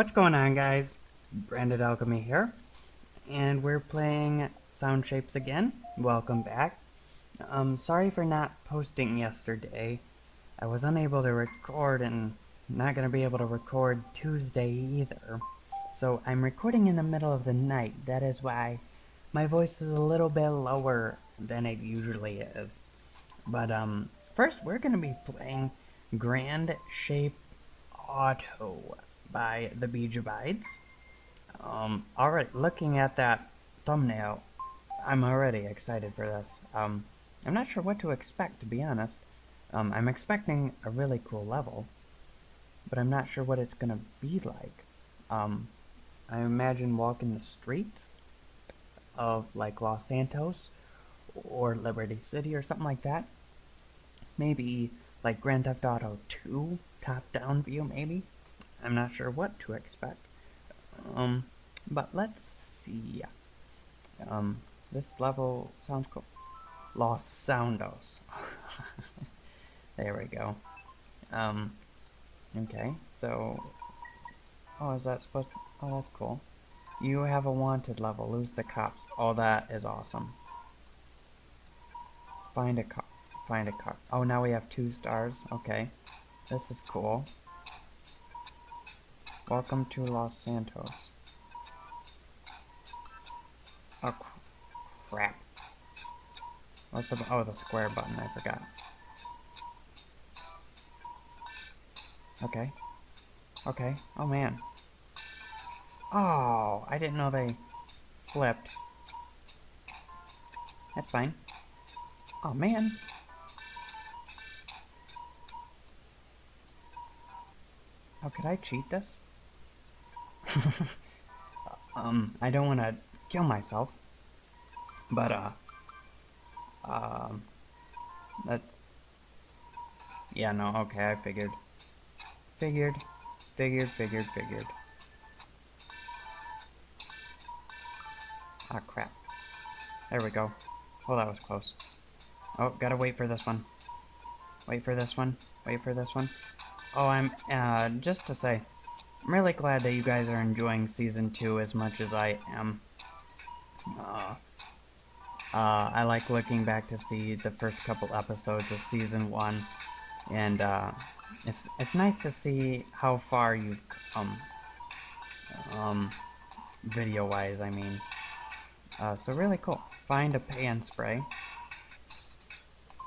What's going on, guys? BrandedAlchemy here, and we're playing Sound Shapes again. Welcome back. Sorry for not posting yesterday. I was unable to record and not going to be able to record Tuesday either. So I'm recording in the middle of the night. That is why my voice is a little bit lower than it usually is. But first we're going to be playing Grand Shape Auto by TheBeejAbides. Already looking at that thumbnail, I'm already excited for this. I'm not sure what to expect, to be honest. I'm expecting a really cool level, but I'm not sure what it's gonna be like. I imagine walking the streets of like Los Santos or Liberty City or something like that. Maybe like Grand Theft Auto 2 top-down view, maybe. I'm not sure what to expect. But let's see. This level sounds cool. Los Soundos. There we go. Okay, so... Oh, is that supposed to... Oh, that's cool. You have a wanted level. Lose the cops. Oh, that is awesome. Find a car. Find a car. Oh, now we have 2 stars. Okay. This is cool. Welcome to Los Santos. Oh, crap. What's the... Oh, the square button. I forgot. Okay. Okay. Oh, man. Oh, I didn't know they flipped. That's fine. Oh, man. How could I cheat this? I don't want to kill myself, but, that's, yeah, no, okay, I figured. Figured. Ah, crap. There we go. Oh, that was close. Oh, gotta wait for this one. Wait for this one. Oh, I'm, just to say, I'm really glad that you guys are enjoying Season 2 as much as I am. I like looking back to see the first couple episodes of Season 1, and, it's nice to see how far you've come, video-wise, I mean. So really cool. Find a pan spray.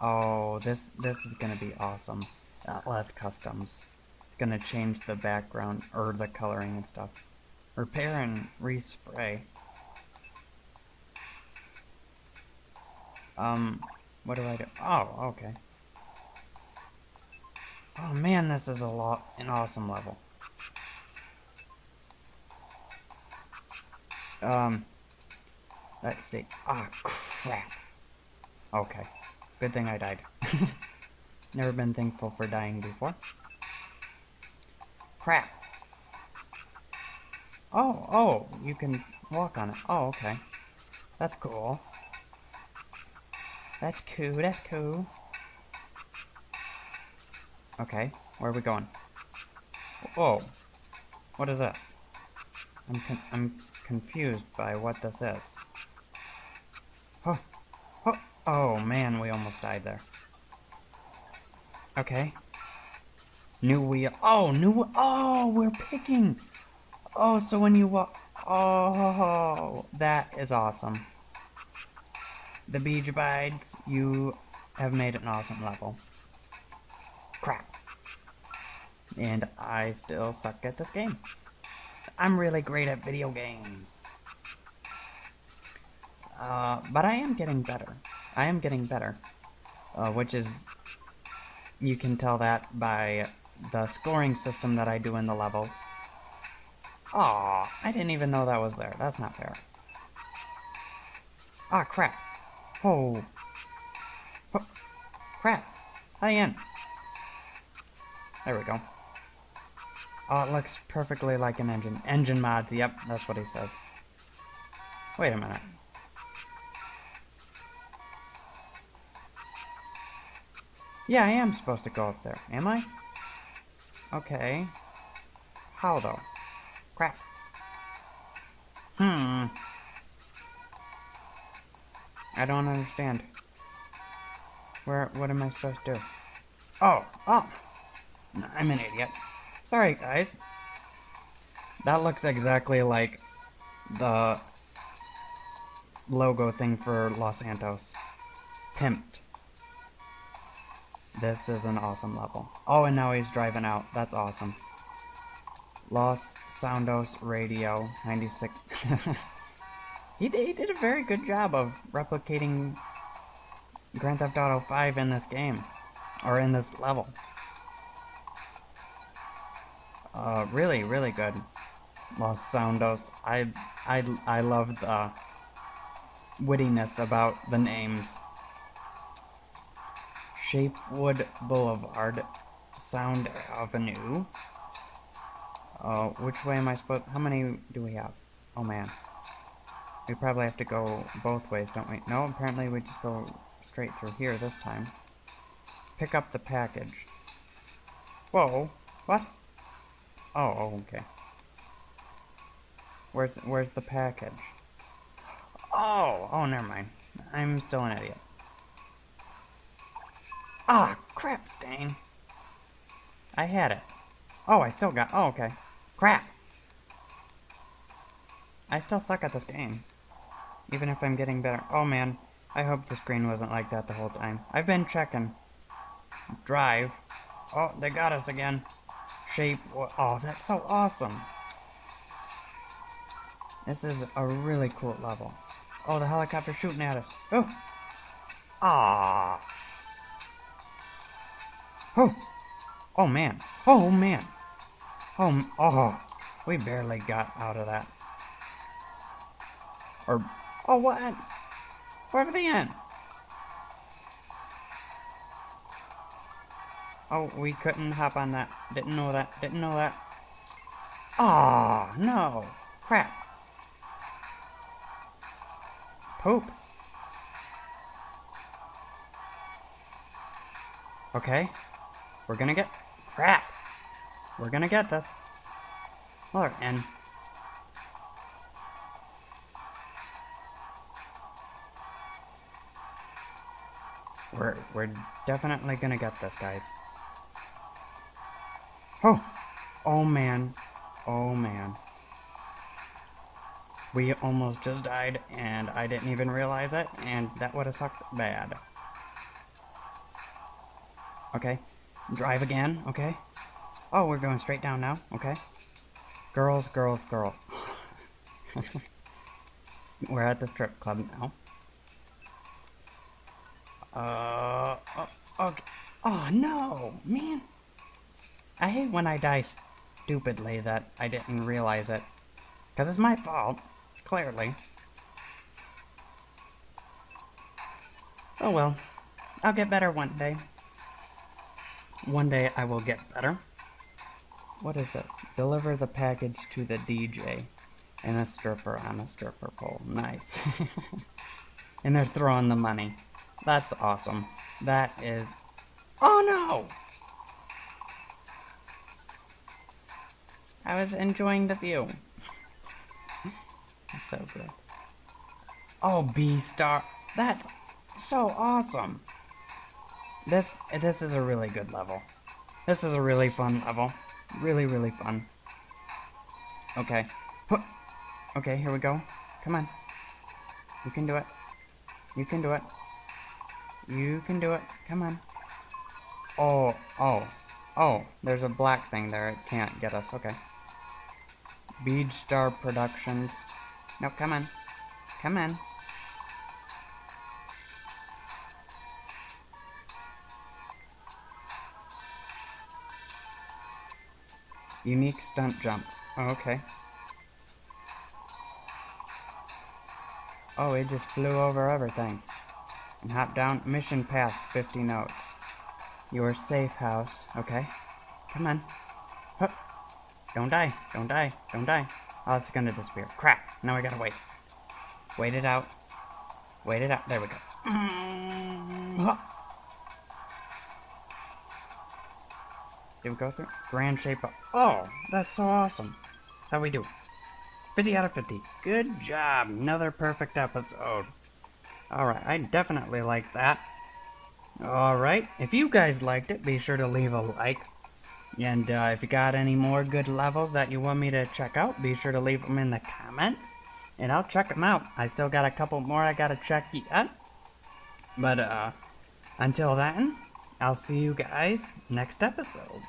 Oh, this is gonna be awesome. Less customs. It's gonna change the background, or the coloring and stuff. Repair and respray. What do I do? Oh, okay. Oh man, this is an awesome level. Let's see. Ah, crap. Okay. Good thing I died. Never been thankful for dying before. Crap. Oh, you can walk on it. Oh, okay. That's cool. That's cool. Okay, where are we going? Whoa. What is this? I'm confused by what this is. Oh man, we almost died there. Okay. New wheel. Oh, we're picking. Oh, so when you walk. Oh, that is awesome. TheBeejAbides, you have made an awesome level. Crap. And I still suck at this game. I'm really great at video games. But I am getting better. Which is... You can tell that by the scoring system that I do in the levels. Aw, I didn't even know that was there. That's not fair. Ah, crap. Oh. Crap. Hi, in. There we go. Oh, it looks perfectly like an engine. Engine mods, yep, that's what he says. Wait a minute. Yeah, I am supposed to go up there, am I? Okay. How though? Crap. I don't understand. What am I supposed to do? Oh. I'm an idiot. Sorry, guys. That looks exactly like the logo thing for Los Santos. Pimped. This is an awesome level. Oh, and now he's driving out. That's awesome. Los Soundos Radio 96. He did a very good job of replicating Grand Theft Auto 5 in this game. Or in this level. Really, really good. Los Soundos. I love the wittiness about the names. Shapewood Boulevard. Sound Avenue. Which way am I supposed... How many do we have? Oh, man. We probably have to go both ways, don't we? No, apparently we just go straight through here this time. Pick up the package. Whoa. What? Oh, okay. Where's the package? Oh, never mind. I'm still an idiot. Ah, crap, Stain. I had it. Oh, I still got... Oh, okay. Crap. I still suck at this game. Even if I'm getting better. Oh, man. I hope the screen wasn't like that the whole time. I've been checking. Drive. Oh, they got us again. Shape. Oh, that's so awesome. This is a really cool level. Oh, the helicopter's shooting at us. Oh. Ah. Oh. Oh, man. Oh, man. Oh. We barely got out of that. Or... Oh, what? Where are they in? Oh, we couldn't hop on that. Didn't know that. Ah, no. Crap. Poop. Okay. We're gonna get... Crap. We're gonna get this. Well, we're in. We're definitely gonna get this, guys. Oh man. We almost just died, and I didn't even realize it, and that would have sucked bad. Okay. Drive again, okay. Oh, we're going straight down now, okay. Girls. We're at the strip club now. Okay. Oh, no, man. I hate when I die stupidly that I didn't realize it. Because it's my fault, clearly. Oh well. I'll get better one day. One day I will get better. What is this? Deliver the package to the DJ. And a stripper on a stripper pole. Nice. And they're throwing the money. That's awesome. That is... Oh no! I was enjoying the view. That's so good. Oh, B-Star. That's so awesome. This is a really good level. This is a really fun level. Really, really fun. Okay. Okay, here we go. Come on. You can do it. You can do it. You can do it. Come on. Oh, there's a black thing there. It can't get us. Okay. BrandedAlchemy Productions. No, come on. Come on. Unique stunt jump. Oh, okay. Oh, it just flew over everything. And hopped down. Mission passed. 50 notes. Your safe house. Okay. Come on. Hup. Don't die. Don't die. Don't die. Oh, it's gonna disappear. Crap. Now we gotta wait. Wait it out. Wait it out. There we go. Did we go through? Grand shape up. Oh, that's so awesome. How we do? 50 out of 50. Good job. Another perfect episode. Alright, I definitely like that. Alright, if you guys liked it, be sure to leave a like. And if you got any more good levels that you want me to check out, be sure to leave them in the comments. And I'll check them out. I still got a couple more I gotta check yet. But until then, I'll see you guys next episode.